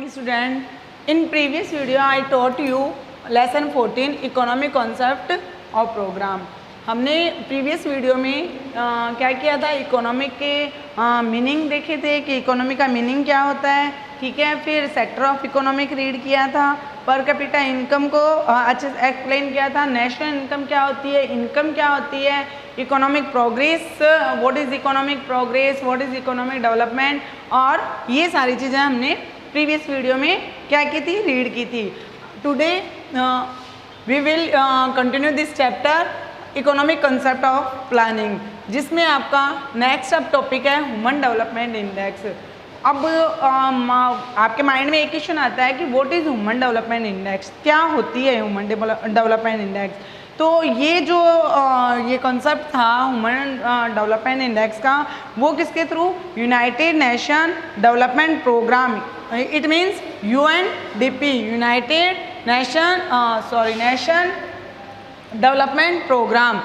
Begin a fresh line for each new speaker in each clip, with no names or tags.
morning student. In previous video I taught you lesson 14 economic concept और program. हमने previous video में क्या किया था, इकोनॉमिक के मीनिंग देखे थे कि इकोनॉमी का मीनिंग क्या होता है, ठीक है। फिर सेक्टर ऑफ इकोनॉमिक रीड किया था, पर कैपिटा इनकम को अच्छे से एक्सप्लेन किया था, नेशनल इनकम क्या होती है, इनकम क्या होती है, economic progress, what is economic progress, what is economic development, और ये सारी चीज़ें हमने प्रीवियस वीडियो में क्या की थी, रीड की थी। Today we will continue this chapter economic concept of planning, जिसमें आपका नेक्स्ट अब टॉपिक है ह्यूमन डेवलपमेंट इंडेक्स। अब आपके माइंड में एक क्वेश्चन आता है कि what is human development index, क्या होती है ह्यूमन डेवलपमेंट इंडेक्स। तो ये जो ये कॉन्सेप्ट था ह्यूमन डेवलपमेंट इंडेक्स का, वो किसके through, United Nation Development Programme, it means UNDP, United Nation Development Programme,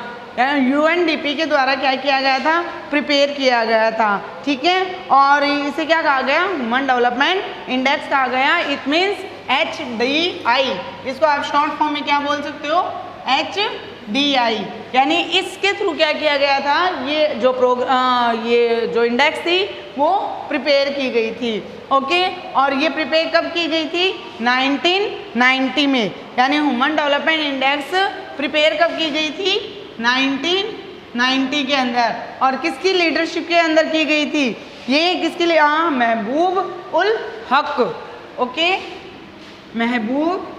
UNDP के द्वारा क्या किया गया था, प्रिपेयर किया गया था, ठीक है। और इसे क्या कहा गया, ह्यूमन डेवलपमेंट इंडेक्स कहा गया। इट मीन्स HDI, इसको आप शॉर्ट फॉर्म में क्या बोल सकते हो, HDI, यानी इसके थ्रू क्या किया गया था, ये जो इंडेक्स थी वो प्रिपेयर की गई थी, ओके। और ये प्रिपेयर कब की गई थी, 1990 में, यानी ह्यूमन डेवलपमेंट इंडेक्स प्रिपेयर कब की गई थी, 1990 के अंदर। और किसकी लीडरशिप के अंदर की गई थी, ये किसके लिए, महबूब उल हक, ओके, महबूब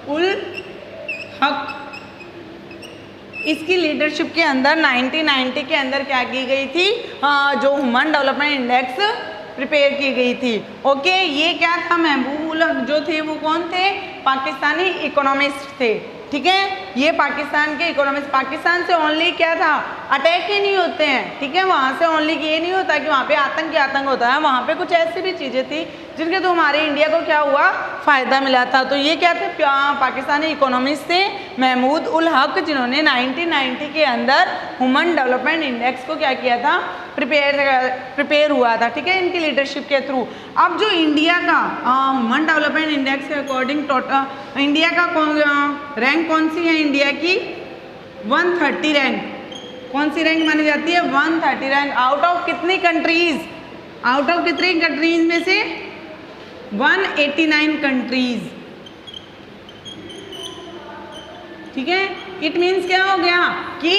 उल हक, इसकी लीडरशिप के अंदर 1990 के अंदर क्या की गई थी, जो ह्यूमन डेवलपमेंट इंडेक्स प्रिपेयर की गई थी, ओके। ये क्या था, महबूब उल हक जो थे वो कौन थे, पाकिस्तानी इकोनॉमिस्ट थे, ठीक है। ये पाकिस्तान के इकोनॉमिस्ट, पाकिस्तान से ओनली क्या था, अटैक ही नहीं होते हैं, ठीक है। वहाँ से ओनली ये नहीं होता कि वहाँ पे आतंक होता है, वहाँ पे कुछ ऐसी भी चीज़ें थी जिनके तो हमारे इंडिया को क्या हुआ, फ़ायदा मिला था। तो ये क्या थे, पाकिस्तानी इकोनॉमिस्ट थे महमूद उल हक, जिन्होंने 1990 के अंदर ह्यूमन डेवलपमेंट इंडेक्स को क्या किया था, प्रिपेयर हुआ था, ठीक है, इनकी लीडरशिप के थ्रू। अब जो इंडिया का ह्यूमन डेवलपमेंट इंडेक्स के अकॉर्डिंग इंडिया का रैंक कौन सी है, इंडिया की 130 रैंक, कौन सी रैंक मानी जाती है, 130 रैंक, आउट ऑफ कितनी कंट्रीज, आउट ऑफ कितनी कंट्रीज में से 189 कंट्रीज, ठीक है। इट मीन्स क्या हो गया कि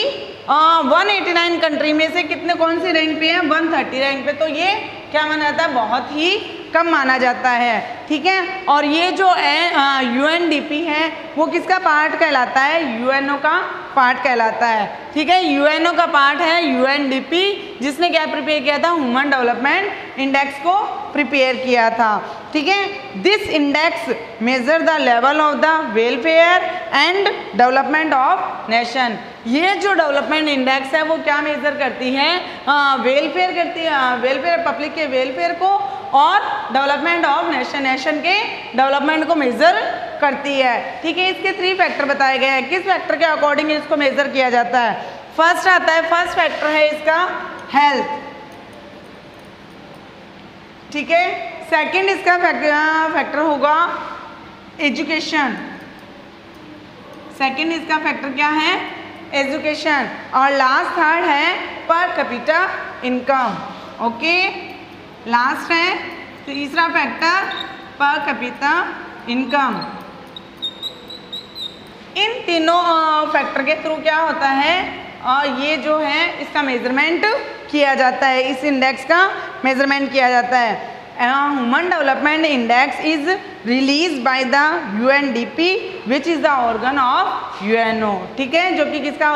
189 कंट्री में से कितने, कौन सी रैंक पे है, 130 रैंक पे। तो ये क्या माना जाता है, बहुत ही कम माना जाता है, ठीक है। और ये जो है UNDP है वो किसका पार्ट कहलाता है, UNO का पार्ट कहलाता है, ठीक है। UNO का पार्ट है UNDP, जिसने क्या प्रिपेयर किया था, ह्यूमन डेवलपमेंट इंडेक्स को प्रिपेयर किया था, ठीक है। This index measure the level of the welfare and development of nation. ये जो डेवलपमेंट इंडेक्स है वो क्या मेजर करती है, वेलफेयर करती है, वेलफेयर, पब्लिक के वेलफेयर को, और डेवलपमेंट ऑफ नेशन के डेवलपमेंट को मेजर करती है, ठीक है। इसके 3 फैक्टर बताए गए हैं, किस फैक्टर के अकॉर्डिंग इसको मेजर किया जाता है। फर्स्ट आता है, फर्स्ट फैक्टर है इसका हेल्थ, ठीक है। सेकंड इसका फैक्टर होगा एजुकेशन, सेकंड इसका फैक्टर क्या है, एजुकेशन। और लास्ट थर्ड है per capita income, okay. Last है तीसरा फैक्टर पर कैपिटा इनकम। इन तीनों फैक्टर के थ्रू क्या होता है, ये जो है इसका मेजरमेंट किया जाता है, इस इंडेक्स का मेजरमेंट किया जाता है। Human development index is release by the UNDP which is the organ of UNO, ठीक है, जो कि किसका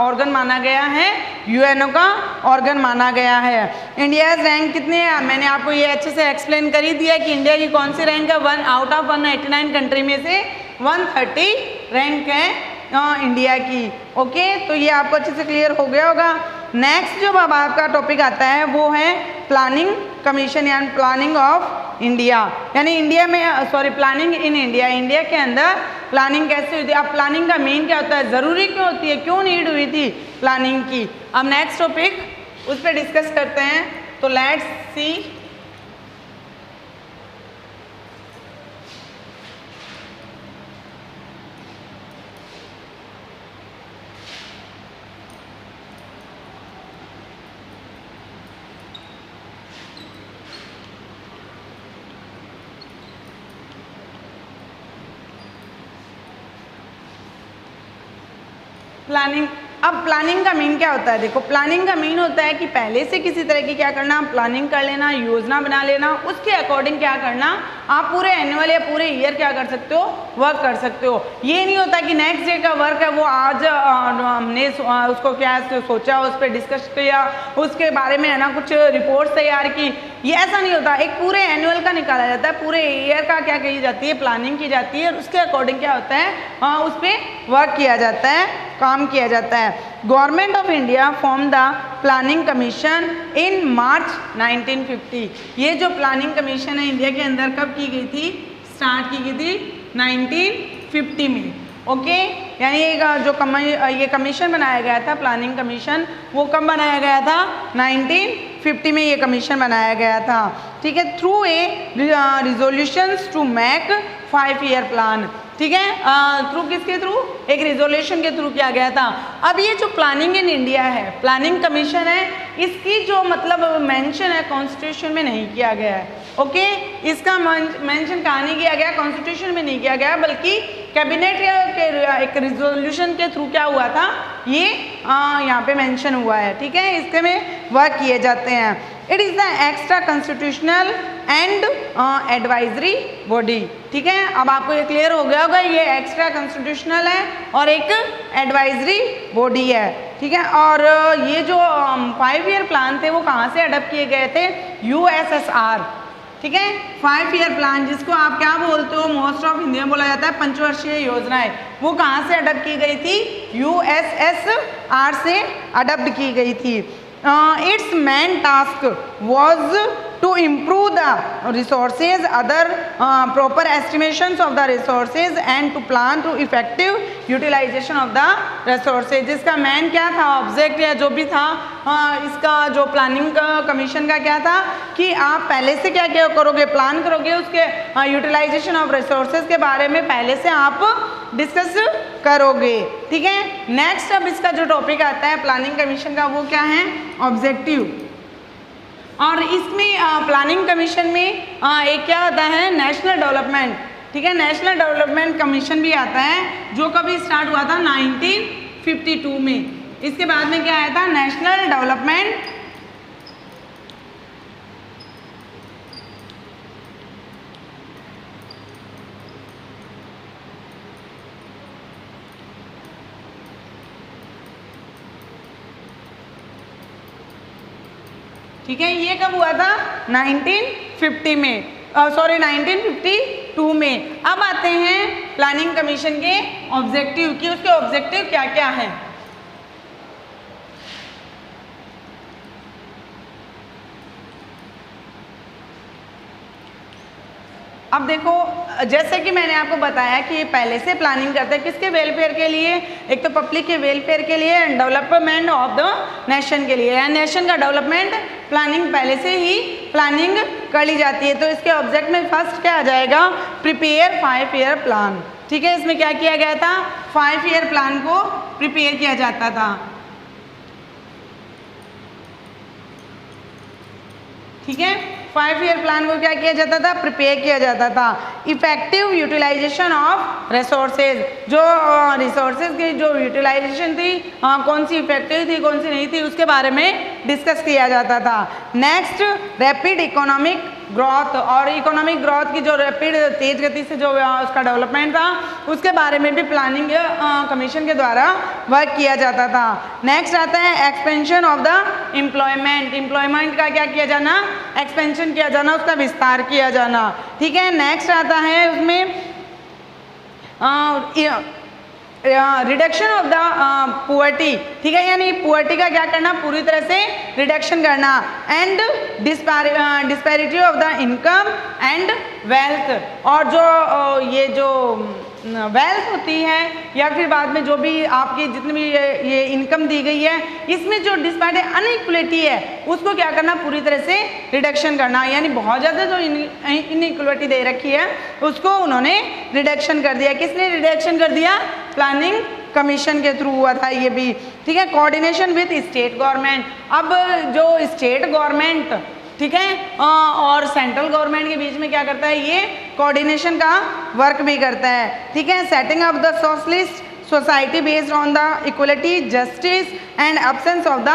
ऑर्गन माना गया है, UNO का ऑर्गन माना गया है। इंडिया रैंक कितने हैं, मैंने आपको ये अच्छे से एक्सप्लेन कर ही दिया कि इंडिया की कौन सी रैंक है, 1 आउट ऑफ 189 कंट्री में से 130 रैंक है इंडिया की, ओके। तो ये आपको अच्छे से क्लियर हो गया होगा। नेक्स्ट जो अब आपका टॉपिक आता है वो है प्लानिंग कमीशन, यानी प्लानिंग ऑफ इंडिया, यानी इंडिया में, sorry, planning in India, India के अंदर प्लानिंग कैसे हुई थी। अब प्लानिंग का मेन क्या होता है, ज़रूरी क्यों होती है, क्यों नीड हुई थी प्लानिंग की। अब नेक्स्ट टॉपिक उस पर डिस्कस करते हैं। तो लेट्स सी प्लानिंग। अब प्लानिंग का मीन क्या होता है? देखो, प्लानिंग का मीन होता है कि पहले से किसी तरह की क्या करना, प्लानिंग कर लेना, योजना बना लेना, उसके अकॉर्डिंग क्या करना, आप पूरे एनुअल या पूरे ईयर क्या कर सकते हो, वर्क कर सकते हो। ये नहीं होता कि नेक्स्ट डे का वर्क है वो आज हमने उसको क्या सोचा, उस पर डिस्कस किया, उसके बारे में है ना कुछ रिपोर्ट्स तैयार की, ये ऐसा नहीं होता। एक पूरे एनुअल का निकाला जाता है, पूरे ईयर का क्या की जाती है, प्लानिंग की जाती है, और उसके अकॉर्डिंग क्या होता है, उस पर वर्क किया जाता है, काम किया जाता है। Government of India form the planning commission in March 1950। ये जो प्लानिंग कमीशन है इंडिया के अंदर कब की गई थी, स्टार्ट की गई थी 1950 में। ओके, यानी जो ये कमीशन बनाया गया था, प्लानिंग कमीशन, वो कब बनाया गया था, 1950 में ये कमीशन बनाया गया था। ठीक है, through a resolutions to make 5 year plan. ठीक है, थ्रू किसके थ्रू, एक रिजोल्यूशन के थ्रू किया गया था। अब ये जो प्लानिंग इन इंडिया है, प्लानिंग कमीशन है, इसकी जो मतलब मेंशन है कॉन्स्टिट्यूशन में नहीं किया गया है। ओके, इसका मेंशन कहाँ नहीं किया गया, कॉन्स्टिट्यूशन में नहीं किया गया, बल्कि कैबिनेट के एक रिजोल्यूशन के थ्रू क्या हुआ था, ये यहाँ पे मेंशन हुआ है। ठीक है, इसके में वर्क किए जाते हैं। It is the extra constitutional and advisory body. ठीक है, अब आपको ये क्लियर हो गया होगा, ये एक्स्ट्रा कॉन्स्टिट्यूशनल है और एक एडवाइजरी बॉडी है। ठीक है, और ये जो 5 ईयर प्लान थे वो कहाँ से अडॉप्ट किए गए थे, USSR। ठीक है, 5 ईयर प्लान जिसको आप क्या बोलते हो, मोस्ट ऑफ हिंदी में बोला जाता है पंचवर्षीय योजनाएं, वो कहाँ से अडॉप्ट की गई थी, USSR से अडॉप्ट की गई थी। Its main task was to improve the resources, other proper estimations of the resources and to plan to effective utilization of the resources। जिसका मेन क्या था, ऑब्जेक्ट या जो भी था, इसका जो प्लानिंग कमीशन का क्या था कि आप पहले से क्या क्या करोगे, प्लान करोगे, उसके यूटिलाइजेशन ऑफ रिसोर्सेज के बारे में पहले से आप डिस्कस करोगे। ठीक है, नेक्स्ट अब इसका जो टॉपिक आता है प्लानिंग कमीशन का, वो क्या है, ऑब्जेक्टिव। और इसमें प्लानिंग कमीशन में एक क्या होता है, नेशनल डेवलपमेंट। ठीक है, नेशनल डेवलपमेंट कमीशन भी आता है, जो कभी स्टार्ट हुआ था 1952 में। इसके बाद में क्या आया था, नेशनल डेवलपमेंट ठीक है, ये कब हुआ था, 1950 में, 1952 में। अब आते हैं प्लानिंग कमीशन के ऑब्जेक्टिव कि उसके ऑब्जेक्टिव क्या क्या हैं। अब देखो, जैसे कि मैंने आपको बताया कि पहले से प्लानिंग करते हैं किसके वेलफेयर के लिए, एक तो पब्लिक के वेलफेयर के लिए and development of the nation के लिए, या नेशन का डेवलपमेंट प्लानिंग पहले से ही प्लानिंग कर ली जाती है। तो इसके ऑब्जेक्ट में फर्स्ट क्या आ जाएगा, प्रिपेयर 5 ईयर प्लान। ठीक है, इसमें क्या किया गया था, 5 ईयर प्लान को प्रिपेयर किया जाता था। ठीक है, 5 ईयर प्लान को क्या किया जाता था, प्रिपेयर किया जाता था। इफेक्टिव यूटिलाइजेशन ऑफ रिसोर्सेज, जो रिसोर्सेज की जो यूटिलाइजेशन थी, कौन सी इफेक्टिव थी कौन सी नहीं थी, उसके बारे में डिस्कस किया जाता था। नेक्स्ट, रैपिड इकोनॉमिक ग्रोथ, और इकोनॉमिक ग्रोथ की जो रैपिड तेज गति से जो उसका डेवलपमेंट था, उसके बारे में भी प्लानिंग कमीशन के द्वारा वर्क किया जाता था। नेक्स्ट आता है expansion of the employment, employment का क्या किया जाना, एक्सपेंशन किया जाना, उसका विस्तार किया जाना। ठीक है, नेक्स्ट आता है उसमें रिडक्शन ऑफ द पुअर्टी। ठीक है, यानी पुअर्टी का क्या करना, पूरी तरह से रिडक्शन करना। And disparity of the income and wealth, और जो ये जो वेल्थ होती है या फिर बाद में जो भी आपकी जितनी भी ये इनकम दी गई है, इसमें जो डिस्पैरिटी अनइक्वलिटी है उसको क्या करना, पूरी तरह से रिडक्शन करना। यानी बहुत ज़्यादा जो इनइक्वलिटी दे रखी है उसको उन्होंने रिडक्शन कर दिया। किसने रिडक्शन कर दिया? प्लानिंग कमीशन के थ्रू हुआ था ये भी, ठीक है। कोऑर्डिनेशन विद स्टेट गवर्नमेंट, अब जो स्टेट गवर्नमेंट, ठीक है, और सेंट्रल गवर्नमेंट के बीच में क्या करता है, ये कोऑर्डिनेशन का वर्क भी करता है, ठीक है। Setting up the socialist society based on the equality, justice and absence of the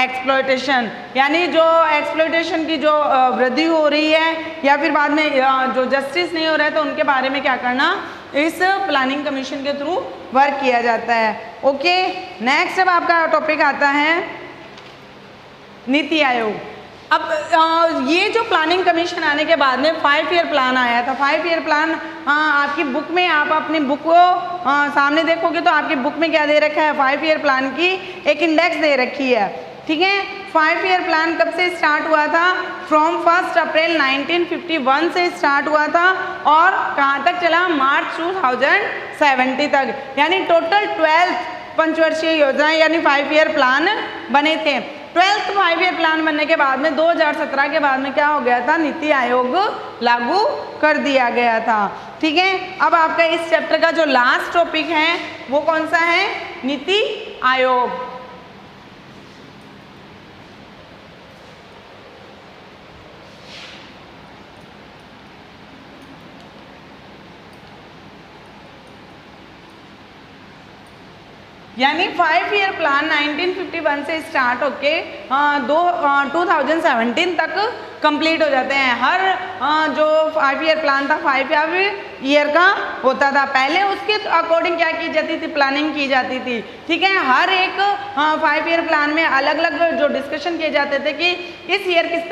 exploitation, यानी जो एक्सप्लॉयटेशन की जो वृद्धि हो रही है या फिर बाद में जो जस्टिस नहीं हो रहा है, तो उनके बारे में क्या करना, इस प्लानिंग कमीशन के थ्रू वर्क किया जाता है। ओके, नेक्स्ट अब आपका टॉपिक आता है नीति आयोग। अब ये जो प्लानिंग कमीशन आने के बाद में 5 ईयर प्लान आया था। 5 ईयर प्लान आपकी बुक में, आप अपनी बुक को सामने देखोगे तो आपकी बुक में क्या दे रखा है, 5 ईयर प्लान की एक इंडेक्स दे रखी है, ठीक है। 5 ईयर प्लान कब से स्टार्ट हुआ था? फ्रॉम 1 अप्रैल 1951 से स्टार्ट हुआ था और कहाँ तक चला? मार्च 2070 तक, यानी टोटल 12 पंचवर्षीय योजनाएं यानी 5 ईयर प्लान बने थे। 12th 5 ईयर प्लान बनने के बाद में 2017 के बाद में क्या हो गया था, नीति आयोग लागू कर दिया गया था, ठीक है। अब आपका इस चैप्टर का जो लास्ट टॉपिक है वो कौन सा है? नीति आयोग। यानी 5 ईयर प्लान 1951 से स्टार्ट होके 2017 तक कंप्लीट हो जाते हैं। हर जो 5 ईयर प्लान था 5 ईयर का होता था। पहले उसके अकॉर्डिंग क्या की जाती थी, प्लानिंग की जाती थी, ठीक है। हर एक 5 ईयर प्लान में अलग अलग जो डिस्कशन किए जाते थे कि इस ईयर किस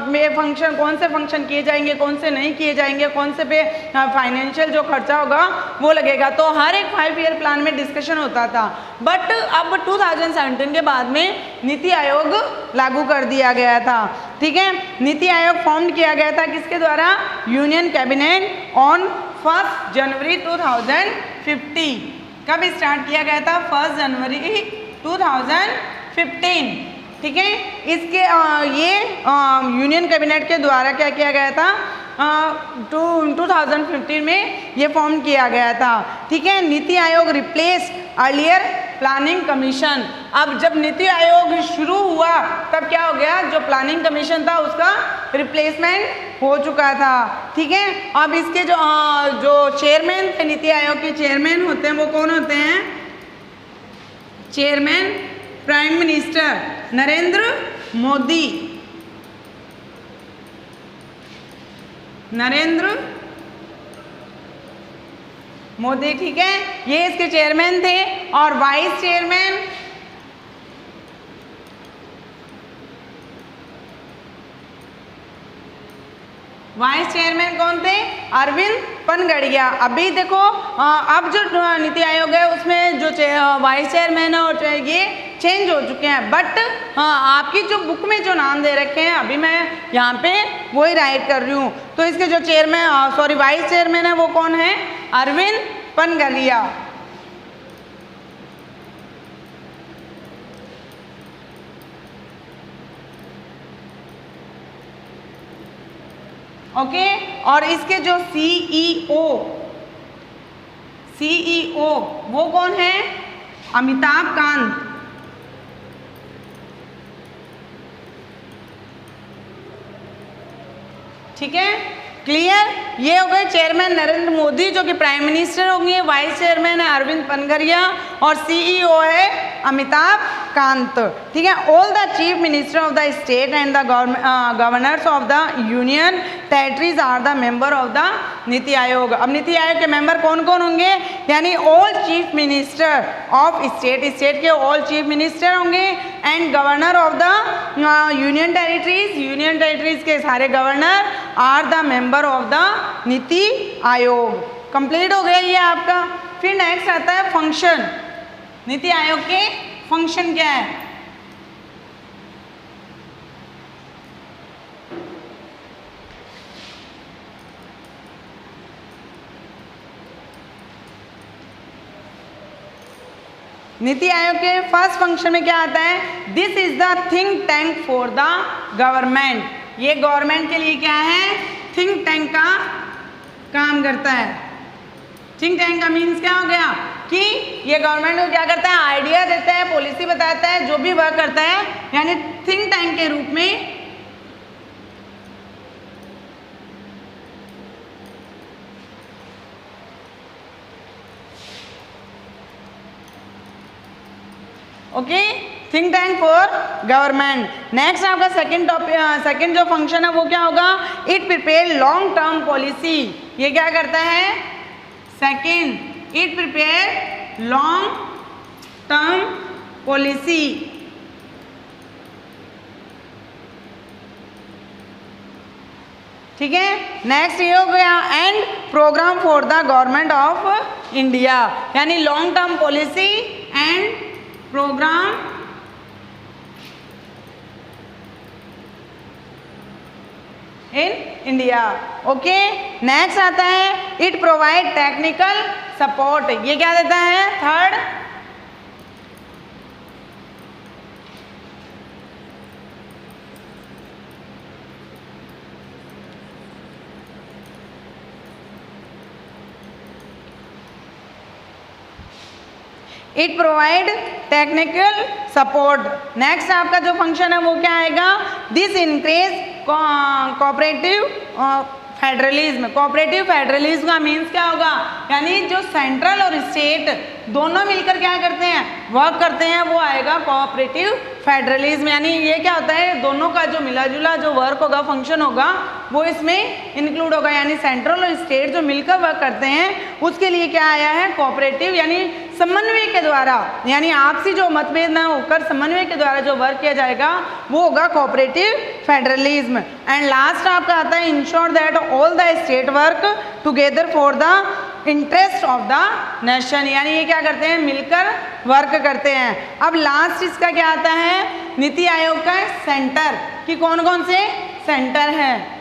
में फंक्शन, कौन से फंक्शन किए जाएंगे, कौन से नहीं किए जाएंगे, कौन से पे फाइनेंशियल जो खर्चा होगा वो लगेगा। तो हर एक 5 ईयर प्लान में डिस्कशन होता था। बट अब 2017 के बाद में नीति आयोग लागू कर दिया गया था, ठीक है। नीति आयोग फॉर्म किया गया था किसके द्वारा? यूनियन कैबिनेट ऑन 1 जनवरी 2015। कब स्टार्ट किया गया था? 1 जनवरी 2015, ठीक है। इसके ये यूनियन कैबिनेट के द्वारा क्या किया गया था? 2015 में ये फॉर्म किया गया था, ठीक है। NITI Aayog replace earlier planning commission. अब जब नीति आयोग शुरू हुआ तब क्या हो गया, जो प्लानिंग कमीशन था उसका रिप्लेसमेंट हो चुका था, ठीक है। अब इसके जो चेयरमैन थे, नीति आयोग के चेयरमैन होते हैं, वो कौन होते हैं? Chairman prime minister Narendra Modi, Narendra Modi, ठीक है। ये इसके चेयरमैन थे। और वाइस चेयरमैन कौन थे? अरविंद पनगड़िया। अभी देखो अब जो नीति आयोग है उसमें जो वाइस चेयरमैन है और ये चेंज हो चुके हैं। बट आपकी जो बुक में जो नाम दे रखे हैं अभी मैं यहाँ पे वही राइट कर रही हूँ। तो इसके जो वाइस चेयरमैन है वो कौन है? अरविंद पनगड़िया। ओके, और इसके जो सीईओ वो कौन है? अमिताभ कांत, ठीक है, क्लियर। ये हो गए चेयरमैन नरेंद्र मोदी जो कि प्राइम मिनिस्टर होंगे, वाइस चेयरमैन है अरविंद पनगड़िया और सीईओ है अमिताभ कांत, ठीक है। All the chief minister of the state and the governors of the union territories are the member of the NITI Aayog. अब नीति आयोग के मेंबर कौन कौन होंगे? यानी all chief minister of state के ऑल चीफ मिनिस्टर होंगे and governor of the union territories के सारे governor are the member of the NITI Aayog. Complete हो गया ये आपका। फिर नेक्स्ट आता है फंक्शन। नीति आयोग के फंक्शन क्या है? नीति आयोग के फर्स्ट फंक्शन में क्या आता है, this is the think tank for the government. ये गवर्नमेंट के लिए क्या है, थिंक टैंक का काम करता है। थिंक टैंक का मीन्स क्या हो गया कि ये गवर्नमेंट को क्या करता है, आइडिया देता है, पॉलिसी बताता है, जो भी वर्क करता है, यानी थिंक टैंक के रूप में okay, think tank for government. Next आपका सेकंड जो फंक्शन है वो क्या होगा, it prepare long term policy. ये क्या करता है, second it prepare long term policy. ठीक है, नेक्स्ट ये हो गया and programme for the government of India, यानी long term policy and programme in India. Okay, next आता है इट प्रोवाइड टेक्निकल सपोर्ट। ये क्या देता है, third it provide technical support. Next आपका जो फंक्शन है वो क्या आएगा, this increase cooperative federalism. Cooperative federalism का मीन्स क्या होगा, यानी जो सेंट्रल और स्टेट दोनों मिलकर क्या करते हैं, वर्क करते हैं, वो आएगा कोऑपरेटिव फेडरलिज्म। यानी ये क्या होता है, दोनों का जो मिला जुला जो वर्क होगा, फंक्शन होगा, वो इसमें इंक्लूड होगा। यानी सेंट्रल और स्टेट जो मिलकर वर्क करते हैं उसके लिए क्या आया है, कोऑपरेटिव, यानी समन्वय के द्वारा, यानी आपसी जो मतभेद न होकर समन्वय के द्वारा जो वर्क किया जाएगा वो होगा कोऑपरेटिव फेडरलिज्म। एंड लास्ट आपका आता है ensure that all the state work together for the interest of the nation. यानी ये क्या करते हैं, मिलकर वर्क करते हैं। अब लास्ट इसका क्या आता है, नीति आयोग का सेंटर, कि कौन कौन से सेंटर है।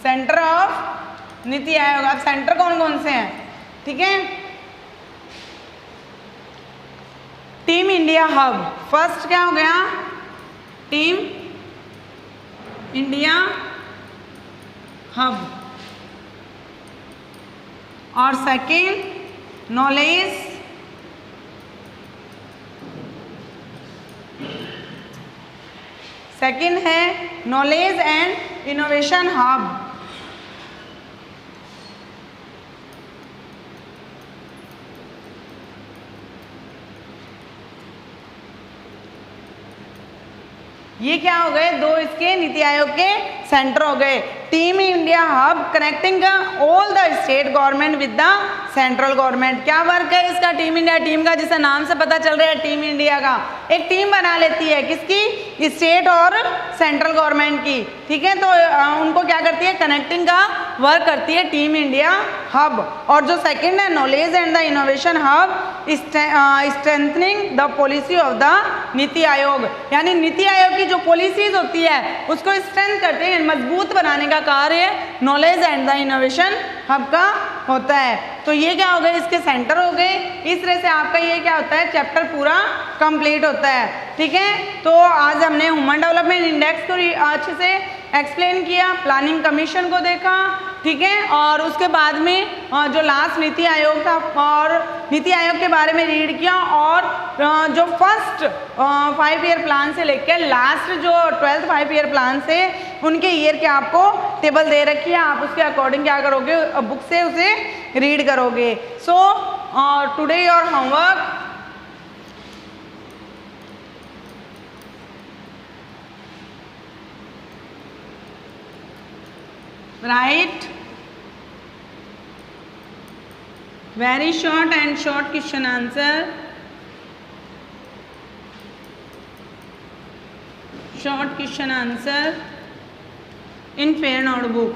सेंटर ऑफ नीति आयोग। अब सेंटर कौन कौन से हैं, ठीक है, टीम इंडिया हब। फर्स्ट क्या हो गया, टीम इंडिया हब, और सेकेंड नॉलेज सेकेंड है नॉलेज एंड इनोवेशन हब। ये क्या हो गए, दो इसके नीति आयोग के सेंटर हो गए। Team India hub connecting all the state government with the central government. क्या वर्क है इसका, टीम इंडिया, टीम का जिसे नाम से पता चल रहा है, टीम इंडिया का एक टीम बना लेती है, किसकी, स्टेट और सेंट्रल गवर्नमेंट की। ठीक है, तो उनको क्या करती है, कनेक्टिंग का वर्क करती है टीम इंडिया हब। और जो सेकेंड है knowledge and the innovation hub, strengthening the policy of the NITI आयोग, यानी नीति आयोग की जो पॉलिसीज होती है उसको स्ट्रेंथ करते हैं, मजबूत बनाने का कार्य knowledge and the innovation hub का होता है। तो ये क्या हो गए, इसके सेंटर हो गए। इस तरह से आपका ये क्या होता है, चैप्टर पूरा कंप्लीट होता है। ठीक है, तो आज हमने ह्यूमन डेवलपमेंट इंडेक्स को अच्छे से एक्सप्लेन किया, प्लानिंग कमीशन को देखा, ठीक है, और उसके बाद में जो लास्ट नीति आयोग था और नीति आयोग के बारे में रीड किया, और जो फर्स्ट 5 ईयर प्लान से लेकर लास्ट जो 12th 5 ईयर प्लान से उनके ईयर के आपको टेबल दे रखी है, आप उसके अकॉर्डिंग क्या करोगे, बुक से उसे रीड करोगे। So today your homework, write very short and short question answer, short question answer in fair notebook.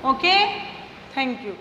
Okay, thank you.